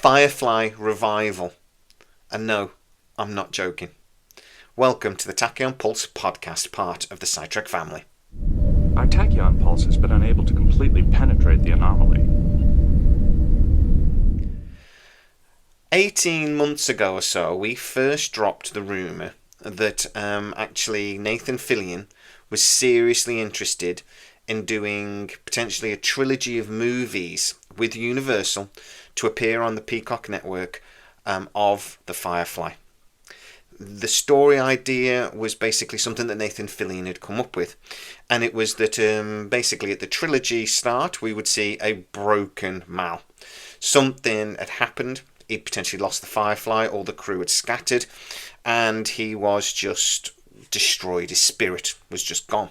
Firefly revival. And no, I'm not joking. Welcome to the Tachyon Pulse podcast, part of the Sci-Trek family. Our tachyon pulse has been unable to completely penetrate the anomaly. 18 months ago or so, we first dropped the rumour that actually Nathan Fillion was seriously interested in doing potentially a trilogy of movies with Universal to appear on the Peacock network of the Firefly. The story idea was basically something that Nathan Fillion had come up with, and it was that basically at the trilogy start we would see a broken Mal. Something had happened. He potentially lost the Firefly, all the crew had scattered, and he was just destroyed. His spirit was just gone.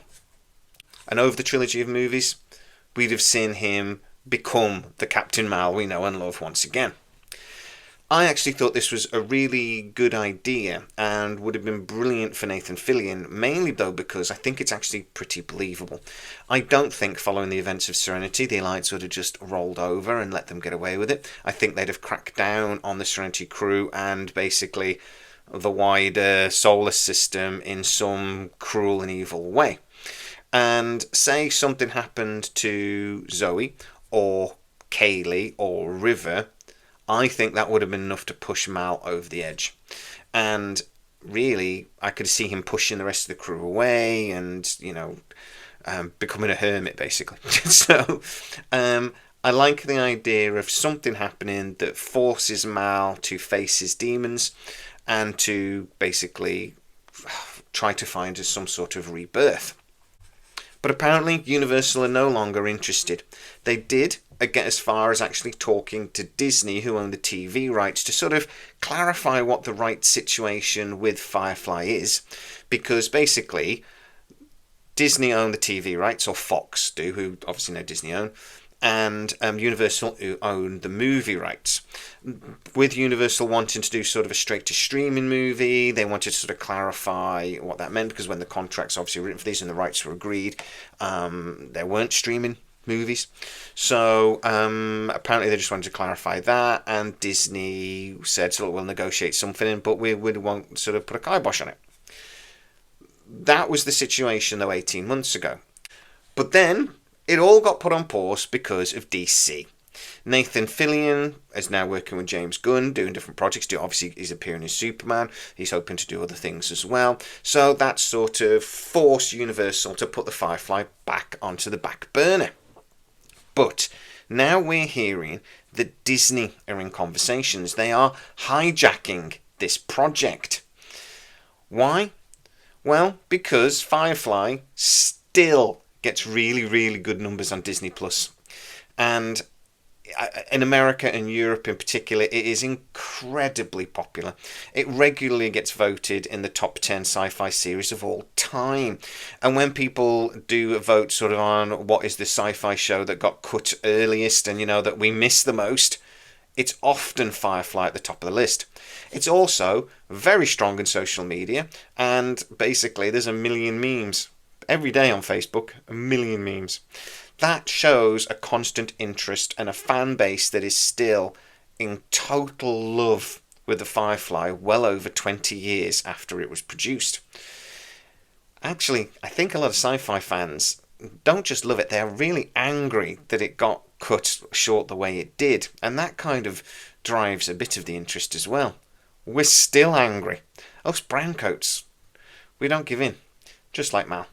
And over the trilogy of movies, we'd have seen him become the Captain Mal we know and love once again. I actually thought this was a really good idea and would have been brilliant for Nathan Fillion, mainly though because I think it's actually pretty believable. I don't think following the events of Serenity, the Alliance would have just rolled over and let them get away with it. I think they'd have cracked down on the Serenity crew and basically the wider solar system in some cruel and evil way. And say something happened to Zoe or Kaylee or River, I think that would have been enough to push Mal over the edge. And really, I could see him pushing the rest of the crew away and, becoming a hermit, basically. So, I like the idea of something happening that forces Mal to face his demons and to basically try to find some sort of rebirth. But apparently, Universal are no longer interested. They did get as far as actually talking to Disney, who own the TV rights, to sort of clarify what the right situation with Firefly is, because basically Disney own the TV rights, or Fox do, who obviously no Disney own, and Universal who own the movie rights. With Universal wanting to do sort of a straight-to-streaming movie, they wanted to sort of clarify what that meant, because when the contracts obviously were written for these and the rights were agreed, there weren't streaming movies. So apparently they just wanted to clarify that, and Disney said, so we'll negotiate something, but we won't sort of put a kibosh on it. That was the situation, though, 18 months ago. But then it all got put on pause because of DC. Nathan Fillion is now working with James Gunn, doing different projects. Obviously, he's appearing as Superman. He's hoping to do other things as well. So that sort of forced Universal to put the Firefly back onto the back burner. But now we're hearing that Disney are in conversations. They are hijacking this project. Why? Well, because Firefly still gets really, really good numbers on Disney Plus. And in America and Europe in particular, it is incredibly popular. It regularly gets voted in the top 10 sci-fi series of all time. And when people do vote sort of on what is the sci-fi show that got cut earliest and, that we miss the most, it's often Firefly at the top of the list. It's also very strong in social media, and basically there's 1 million memes. Every day on Facebook, 1 million memes. That shows a constant interest and a fan base that is still in total love with the Firefly well over 20 years after it was produced. Actually, I think a lot of sci-fi fans don't just love it, they're really angry that it got cut short the way it did, and that kind of drives a bit of the interest as well. We're still angry. Us browncoats, we don't give in, just like Mal.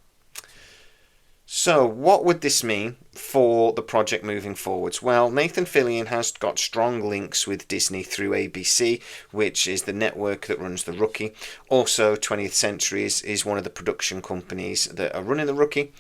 So, what would this mean for the project moving forwards? Well, Nathan Fillion has got strong links with Disney through ABC, which is the network that runs The Rookie. Also, 20th Century is one of the production companies that are running The Rookie.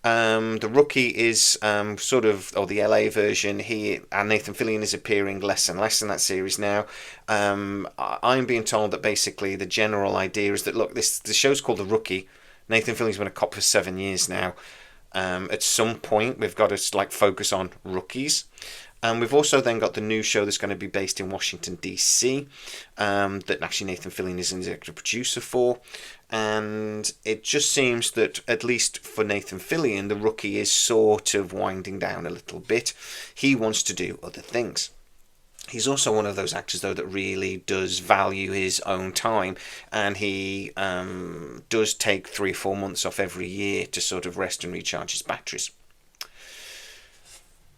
The Rookie is the LA version. And Nathan Fillion is appearing less and less in that series now. I'm being told that basically the general idea is that, look, the show's called The Rookie. Nathan Fillion's been a cop for 7 years now. At some point, we've got to focus on rookies. And we've also then got the new show that's going to be based in Washington, D.C., that actually Nathan Fillion is an executive producer for. And it just seems that, at least for Nathan Fillion, the Rookie is sort of winding down a little bit. He wants to do other things. He's also one of those actors, though, that really does value his own time, and he does take 3 or 4 months off every year to sort of rest and recharge his batteries.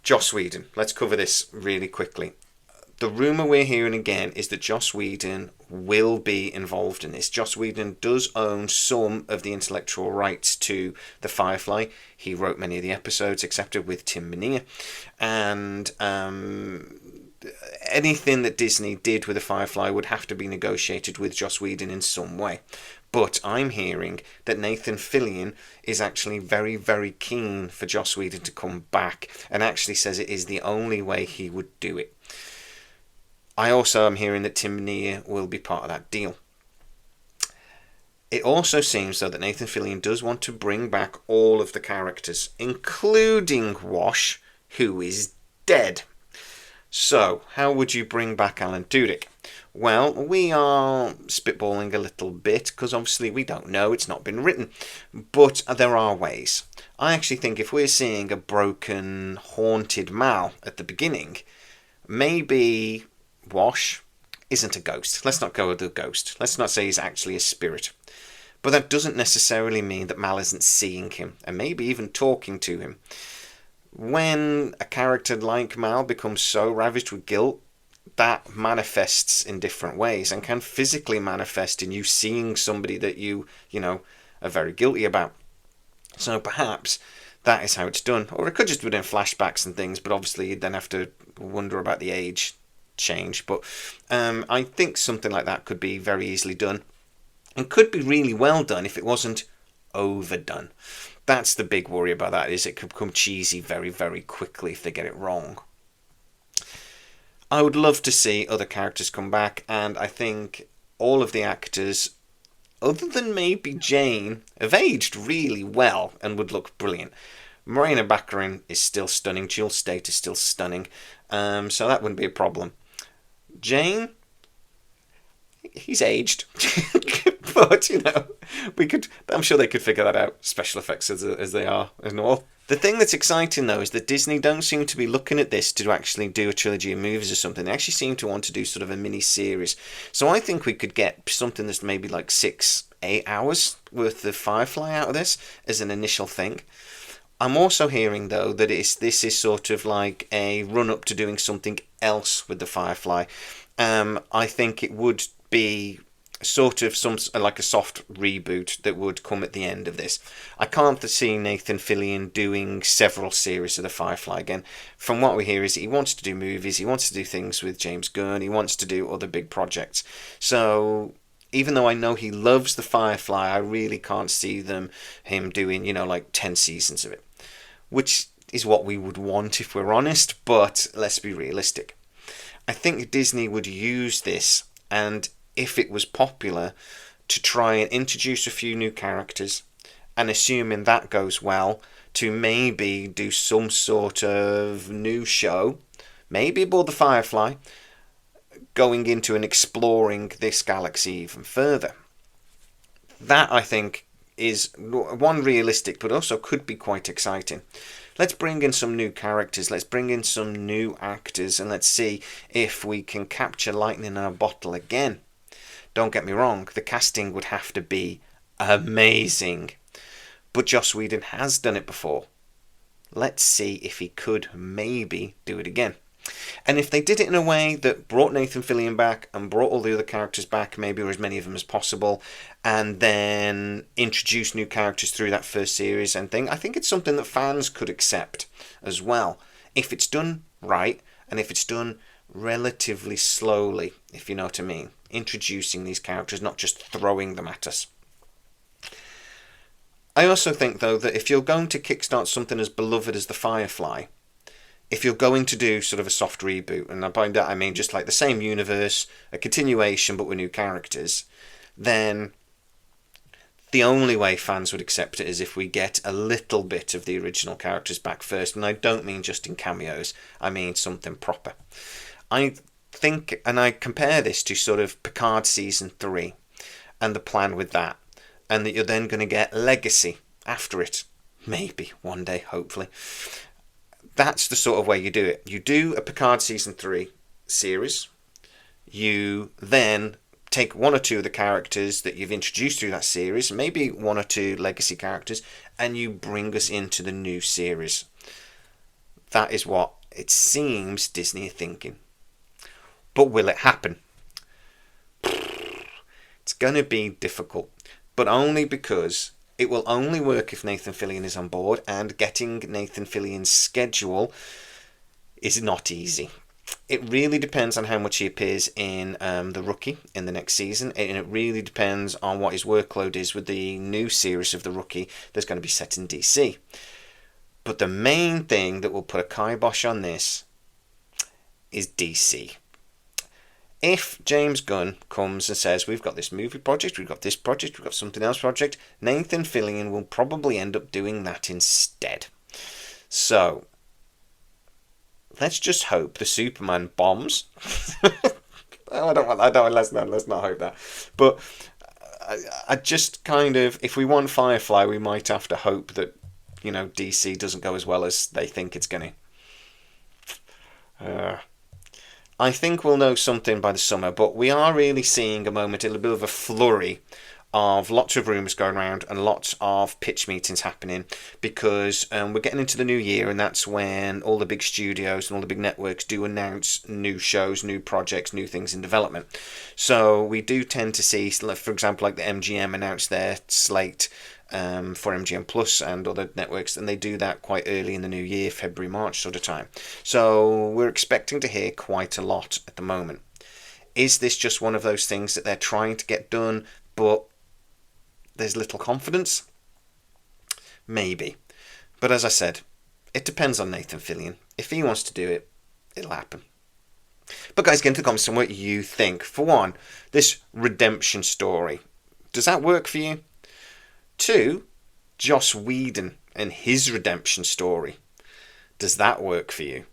Joss Whedon. Let's cover this really quickly. The rumour we're hearing again is that Joss Whedon will be involved in this. Joss Whedon does own some of the intellectual rights to the Firefly. He wrote many of the episodes, except with Tim Minear, and anything that Disney did with the Firefly would have to be negotiated with Joss Whedon in some way. But I'm hearing that Nathan Fillion is actually very, very keen for Joss Whedon to come back, and actually says it is the only way he would do it. I also am hearing that Tim Minear will be part of that deal. It also seems, though, that Nathan Fillion does want to bring back all of the characters, including Wash, who is dead. So, how would you bring back Alan Tudyk? Well, we are spitballing a little bit, because obviously we don't know, it's not been written. But there are ways. I actually think if we're seeing a broken, haunted Mal at the beginning, maybe Wash isn't a ghost. Let's not go with the ghost. Let's not say he's actually a spirit. But that doesn't necessarily mean that Mal isn't seeing him, and maybe even talking to him. When a character like Mal becomes so ravaged with guilt, that manifests in different ways, and can physically manifest in you seeing somebody that you are very guilty about. So perhaps that is how it's done. Or it could just be in flashbacks and things, but obviously you'd then have to wonder about the age change. But I think something like that could be very easily done, and could be really well done if it wasn't overdone. That's the big worry about that, is it could become cheesy very, very quickly if they get it wrong. I would love to see other characters come back, and I think all of the actors, other than maybe Jane, have aged really well and would look brilliant. Morena Baccarin is still stunning. Jill State is still stunning. So that wouldn't be a problem. Jane, he's aged. But, I'm sure they could figure that out, special effects as they are and all. The thing that's exciting, though, is that Disney don't seem to be looking at this to actually do a trilogy of movies or something. They actually seem to want to do sort of a mini-series. So I think we could get something that's maybe like 6-8 hours worth of Firefly out of this as an initial thing. I'm also hearing, though, that this is sort of like a run-up to doing something else with the Firefly. I think it would be sort of like a soft reboot that would come at the end of this. I can't see Nathan Fillion doing several series of the Firefly again. From what we hear is he wants to do movies, he wants to do things with James Gunn, he wants to do other big projects. So even though I know he loves the Firefly, I really can't see him doing, like 10 seasons of it. Which is what we would want if we're honest, but let's be realistic. I think Disney would use this, and if it was popular, to try and introduce a few new characters, and assuming that goes well, to maybe do some sort of new show, maybe aboard the Firefly, going into and exploring this galaxy even further. That, I think, is one realistic, but also could be quite exciting. Let's bring in some new characters, let's bring in some new actors, and let's see if we can capture lightning in a bottle again. Don't get me wrong, the casting would have to be amazing. But Joss Whedon has done it before. Let's see if he could maybe do it again. And if they did it in a way that brought Nathan Fillion back and brought all the other characters back, maybe, or as many of them as possible, and then introduced new characters through that first series and thing, I think it's something that fans could accept as well. If it's done right, and if it's done relatively slowly, if you know what I mean. Introducing these characters, not just throwing them at us. I also think, though, that if you're going to kickstart something as beloved as the Firefly, if you're going to do sort of a soft reboot, and by that I mean just like the same universe, a continuation but with new characters, then the only way fans would accept it is if we get a little bit of the original characters back first. And I don't mean just in cameos, I mean something proper. I think, and I compare this to sort of Picard Season 3 and the plan with that, and that you're then going to get Legacy after it. Maybe one day, hopefully. That's the sort of way you do it. You do a Picard Season 3, series. You then take one or two of the characters that you've introduced through that series, maybe one or two legacy characters, and you bring us into the new series. That is what it seems Disney are thinking. But will it happen? It's going to be difficult, but only because it will only work if Nathan Fillion is on board, and getting Nathan Fillion's schedule is not easy. It really depends on how much he appears in The Rookie in the next season, and it really depends on what his workload is with the new series of The Rookie that's going to be set in DC. But the main thing that will put a kibosh on this is DC. If James Gunn comes and says, we've got this movie project, we've got this project, we've got something else project, Nathan Fillion will probably end up doing that instead. So, let's just hope the Superman bombs. Let's not hope that. But I just kind of, if we want Firefly, we might have to hope that, DC doesn't go as well as they think it's going to. I think we'll know something by the summer, but we are really seeing a little bit of a flurry of lots of rumours going around and lots of pitch meetings happening, because we're getting into the new year, and that's when all the big studios and all the big networks do announce new shows, new projects, new things in development. So we do tend to see, for example, like the MGM announce their slate for MGM Plus and other networks, and they do that quite early in the new year, February, March sort of time. So we're expecting to hear quite a lot at the moment. Is this just one of those things that they're trying to get done, but there's little confidence? Maybe. But as I said, it depends on Nathan Fillion. If he wants to do it, it'll happen. But guys, get into the comments on what you think. For one, this redemption story, does that work for you? 2, Joss Whedon and his redemption story, does that work for you?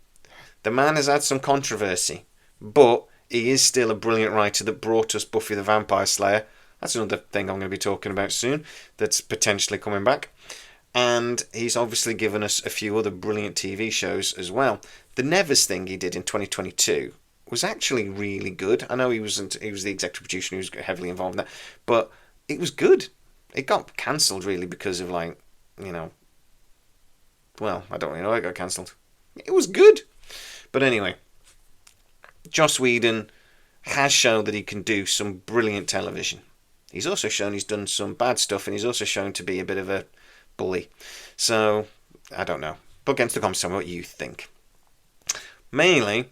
The man has had some controversy, but he is still a brilliant writer that brought us Buffy the Vampire Slayer. That's another thing I'm going to be talking about soon that's potentially coming back. And he's obviously given us a few other brilliant TV shows as well. The Nevers thing he did in 2022 was actually really good. I know he was the executive producer and he was heavily involved in that, but it was good. It got cancelled really because of well, I don't really know, it got cancelled. It was good. But anyway, Joss Whedon has shown that he can do some brilliant television. He's also shown he's done some bad stuff, and he's also shown to be a bit of a bully. So, I don't know. But get into the comments on what you think. Mainly,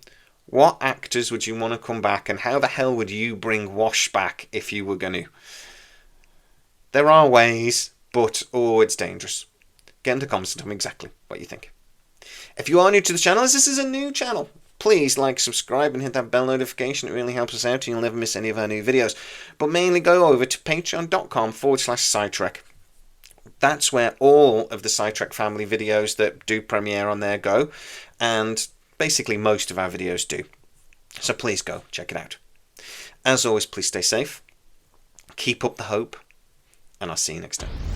what actors would you want to come back, and how the hell would you bring Wash back if you were going to? There are ways, but it's dangerous. Get into the comments and tell me exactly what you think. If you are new to the channel, as this is a new channel, please like, subscribe, and hit that bell notification. It really helps us out, and you'll never miss any of our new videos. But mainly go over to patreon.com/scitrek. That's where all of the Sci-Trek family videos that do premiere on there go, and basically most of our videos do. So please go check it out. As always, please stay safe, keep up the hope, and I'll see you next time.